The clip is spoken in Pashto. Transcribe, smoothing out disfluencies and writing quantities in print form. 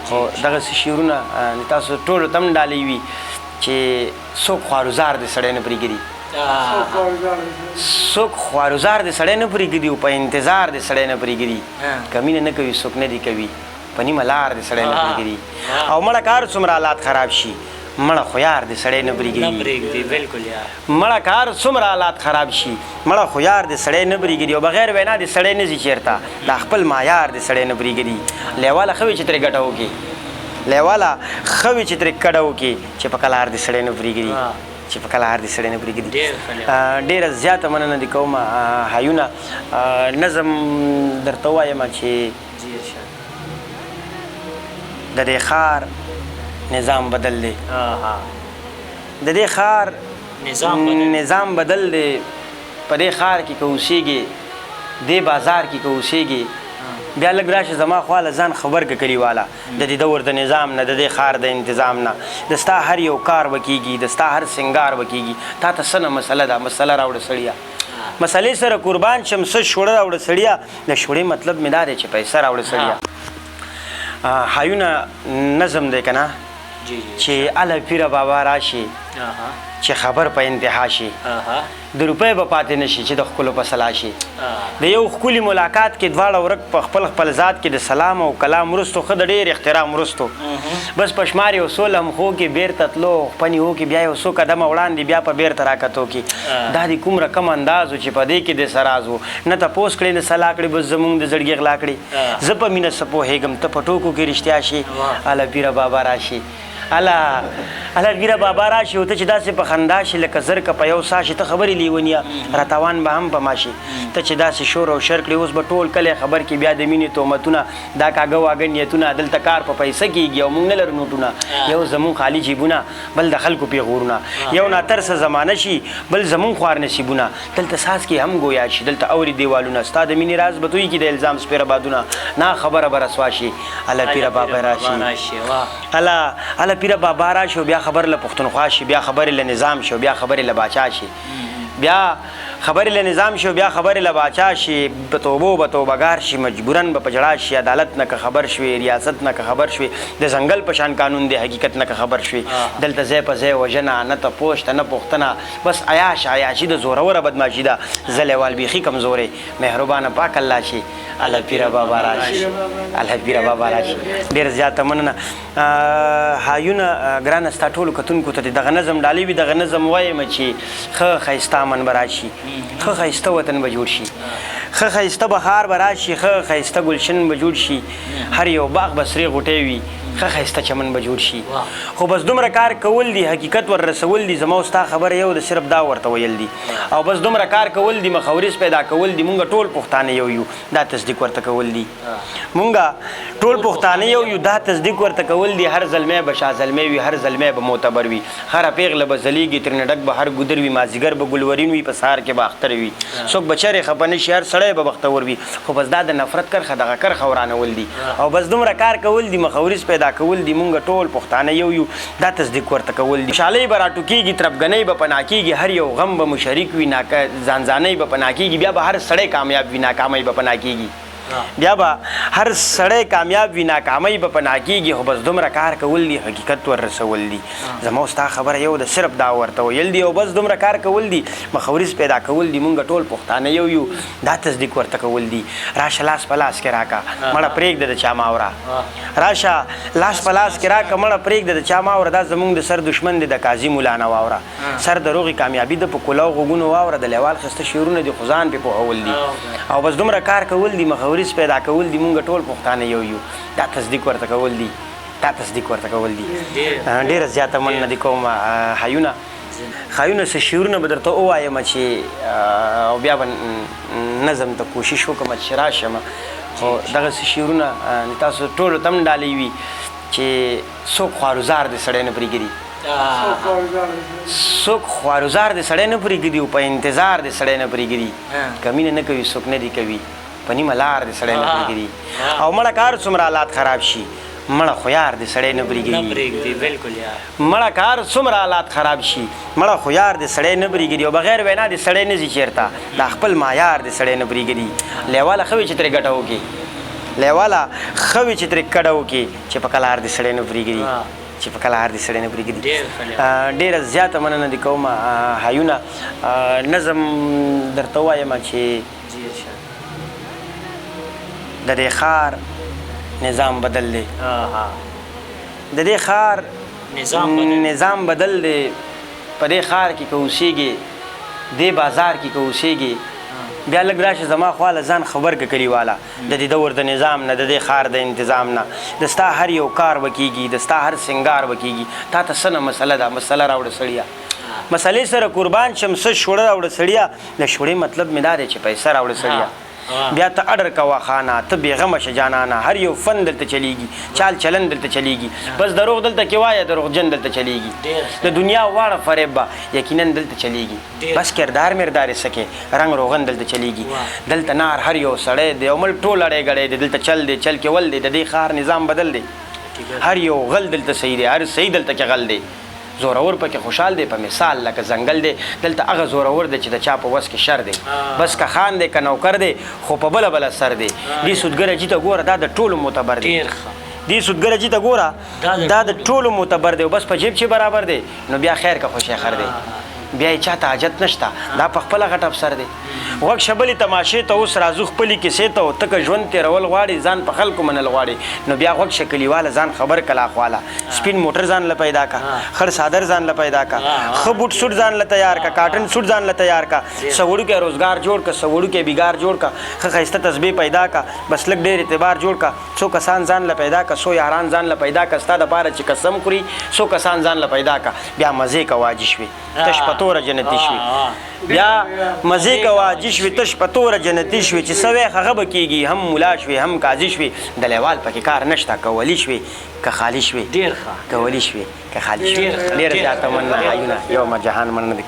خو دغسې شعرونه تاسو ټولو ته هم ډالۍ وي چې څوک خوارزار د سړی نه پرېږدي څوک خوارزار د سړی نه پرېږدي او په انتظار د سړی نه پرېږدي که مینه نه کوي څوک نه دي کوي په نیمه لار د سړی نه پرېږدي او مړه کار څومره حالات خراب شي مړه خو یار د سړی نه پرېږدي مړه کار څومره حالات خراب شي مړه خو یار د سړی نه پرېږدي او بغیر وینا د سړی نه ځي چېرته دا خپل معیار د سړی نه پرېږدي لیواله ښه وي چې ترې ګټه وکړي لیواله ښه وي چې ترې کډه وکړي چې په کلار د سړی نه پرېږدي چې په کلار د سړی نه پرېږدي ډېره زیاته مننه دې کوم حیونه نظم درته ووایم چې د دې ښار نظام بدل دی د دې ښار نظام بدل دی په دې ښار کې که اوسېږي دې بازار کې که اوسېږي بیا لږ راشه زما خواله ځان خبر که کلیواله د دې دور د نظام نه د دې ښار د انتظام نه د ستا هر یو کار به کېږي د ستا هر سنګار به کېږي تا ته څه نه مسله ده مسله راوړه سړیه مسلې سره قربان شم څه شوړه راوړه سړیه د شوړې مطلب مې دا دی چې پیسه راوړه سړیه حیونه نظم دی که نه چې اله پیره بابا راشي چې خبر په انتها شي د روپۍ به پاتې نه شي چې د ښکلو په سلا شي د یو ښکلي ملاقات کې دواړه ورک په خپل خپل ذات کې د سلام او کلام وروستو ښه د ډېر احترام وروستو بس په شمار یو څو لمحو کې بېرته تلو خپنې هو کې بیا یو څو قدمه وړاندې بیا په بېرته راکتو کې دا د کوم رقم انداز و چې په دې کې د سراز و نه تپوس کړې نه سلا کړې بس زمونږ د زړګي غلا کړې زه په مینه څه پوهېږم ته په ټوکو کې رښتیا شي اله پیره بابا راشي اله ګیره بابا راشي او ته چې داسې په خندا شي لکه زر که په یو سا شي ته خبرې لیونیه راتوان به هم په ما شي ته چې داسې شور او شر کړې اوس به ټول کلی خبر کې بیا د مینې تهمتونه دا کاږه واږه نیتونه دلته کار په پیسه کېږي او موږ نه لرو نوټونه یو زمونږ خالي جیبونه بل د خلکو پیغورونه یو ناترسه زمانه شي بل زمونږ خوار نصیبونه دلته ساز کې هم ګویا شي دلته اوري دیوالونه ستا د مینې راز به توی کې د الزام سپېره بادونه نه خبره به رسوا شي اله پیره بابا راشي اله پیره بابا راشي بیا خبر له پښتونخوا شي بیا خبرې له نظام شي بیا خبرې له باچا شي بیا خبرې له نظام شي بیا خبرې له باچا شي به توبو به توبهګار شي مجبورن به په جړا شي عدالت نه که خبر شوي ریاست نه که خبر شوي د ځنګل په شان قانون دی حقیقت نه که خبر شوي دلته ځای په ځای وژنه نه تپوس ته نه پوښتنه بس عیاش عیاشي د زوروره بدماشي ده زلیوال بیخي کمزورې مهربانه پاک الله شي الله پیره بابا راشي الله پیره بابا راشي ډېر زیاته مننه حیونه ګرانه ستا ټولو کتونکو ته دغه نظم ډالۍ وي دغه نظم وایم چې ښه ښایسته امن به راشي ښه ښایسته وطن به جوړ شي ښه ښایسته بهار به راشي ښه ښایسته ګلشن به جوړ شي هر یو باغ به سرې غوټۍ وي ښه ښایسته چمن به جوړ شي خو بس دومره کار کول دي حقیقت ور رسول دي زما ستا خبره یو د صرف دا ورته ویل دي او بس دومره کار کول دي مخاورز پیدا کول دي مونږ ټول پښتانه یو یو دا تصدیق ورته کول دي مونږ ټول پښتانه یو یو دا تصدیق ورته کول دي هر زلمی به شاه زلمی وي هر زلمی به معتبر وي هره پیغله به ځلیږي ترې ډک به هر ګودر وي مازدیګر به ګلورین وي په سهار کې به اختر وي څوک به چرې خفه نه شي هر سړی به بختور وي خو بس دا د نفرت کرښه دغه کرښه ورانول دي او بس دومره کار کول دي مخاورز پیدا کول دي مونږ ټول پښتانه یو یو دا تصدیق ورته کول دي خوشحالۍ به راټوکېږي تربګنۍ به پناه کېږي هر یو غم به مشرک وي ځانځانۍ به پناه کېږي بیا به هر سړی کامیاب وي ناکامۍ به پناه کېږي بیا به هر سړی کامیاب وي ناکامۍ به پناه کېږي خو بس دومره کار کول دي حقیقت ور رسول دي زما ستا خبره یو د صرف دا ورته ویل دي او بس دومره کار کول دي مخاورز پیدا کول دي مونږ ټول پښتانه یو یو دا تصدیق ورته کول دي راشه لاس په لاس کې راکه مړه پرېږده د چا ماوره راشه لاس په لاس کې راکه مړه پرېږده د چا ماوره دا زمونږ د سر دشمن دی د قاضي مولانا واوره سر د روغې کامیابي د په کلاو غوږونو واوره د لیوال ښایسته شعرونه دي خو ځان پې پوهول دي او بس دومره کار کول دي مخاورز پیدا کول دي مونږ ټول پښتانه یو یو دا تصدیق ورته کول دي دا تصدیق ورته کول دي ډېره زیاته مننه دې کوم حیونه ښایونه څه شعرونه به درته ووایم چې او بیا به نظم ته کوشش وکړم چې راشم خو دغسې شعرونه تاسو ټولو ته هم ډالۍ وي چې څوک خوارزار د سړی نه پرېږدي څوک خوارزار د سړی نه پرېږدي او په انتظار د سړی نه پرېږدي که مینه نه کوي څوک نه دي کوي په نیمه لار د سړی نه پرېږدي او مړه کار څومره حالات خراب شي مړه خو یار د سړی نه پرېږدي مړه کار څومره حالات خراب شي مړه خو یار د سړی نه پرېږدي او بغیر وینا د سړی نه ځي چېرته دا خپل معیار د سړی نه پرېږدي لیواله ښه وي چې ترې ګټه وکړي لیواله خوي چې ترې کډه وکړي چې په کلار دې سړی نه پرېږدي چې په کلار دې سړی نه پرېږدي ډېره زیاته مننه دې کوم حیونه نظم درته ووایم چې د دې ښار نظام بدل دی د دې ښار نظام بدل دی په دې ښار کې که اوسېږي دې بازار کې که اوسېږي بیا لږ راشه زما خواله ځان خبر که کلیواله د دې دور د نظام نه د دې ښار د انتظام نه د ستا هر یو کار به کېږي د ستا هر سنګار به کېږي تا ته څه نه مسله ده مسله راوړه سړیه مسلې سره قربان شم څه شوړه راوړه سړیه د شوړې مطلب مې دا دی چې پیسه راوړه سړیه بیا ته اډر کوه خانه ته بېغمه شه جانانه هر یو فن دلته چلیږي چال چلن دلته چلیږي بس دروغ دلته کې وایه دروغجن دلته چلیږي د دنیا واړه فریب به یقینا دلته چلیږي بس کردار مردار سکے رنگ روغن دلته چلیږي دلته نار هر یو سړی دی او مل ټول اړی ګړی دی دلته چل دی چل کې ول دی د دې ښار نظام بدل دی هر یو غل دلته صحیح دی هر صحیح دلته کې غل دی زورور پکې خوشحال دی په مثال لکه ځنګل دی دلته هغه زورور دی چې د چا په وس کې شر دی بس که خان دی که نوکر دی خو په بله بله سر دی دې سودګره جي ته ګوره دا د ټولو معتبر دی دې سودګره جي ته ګوره دا د ټولو معتبر دی بس په جیب چې برابر دی نو بیا خیر که خوشی خر دی بیا یې چاته حاجت نشته دا په خپله غټ افسر دی غوږ شبلې تماشې ته اوس راځو خپلې کیسې ته او ته که ژوند تېرول غواړې ځان په خلکو منل غواړې نو بیا غوږ شه کلیواله ځان خبر کله خواله سپین موټر ځان له پیدا کا خړ صادر ځان له پیدا کا ښه بوټ سوټ ځان له تیار کا کاټن سوټ ځان له تیار کا سوړو کې روزګار جوړ کا سوړو کې بیګار جوړ کا ښه ښایسته تسبیح پیدا کا بس لږ ډېر اعتبار جوړ کا څو کسان ځان له پیدا کا څو یاران ځان له پیدا کا ستا دپاره چې قسم خوري څو کسان ځان له پیدا کا بیا مزې که واجي شوې تش په توره جنتي شوې بیا مزې که واجي شوې تش په توره جنتي شوې چې څه وی هغه به کېږي هم ملا شوې هم قاضي شوې د لیوال پکې کار نشته که ولي شوې که خالي شوې که ولي شوې که خالي شوې ډېره زیاته مننه حیونه یومه جهان مننه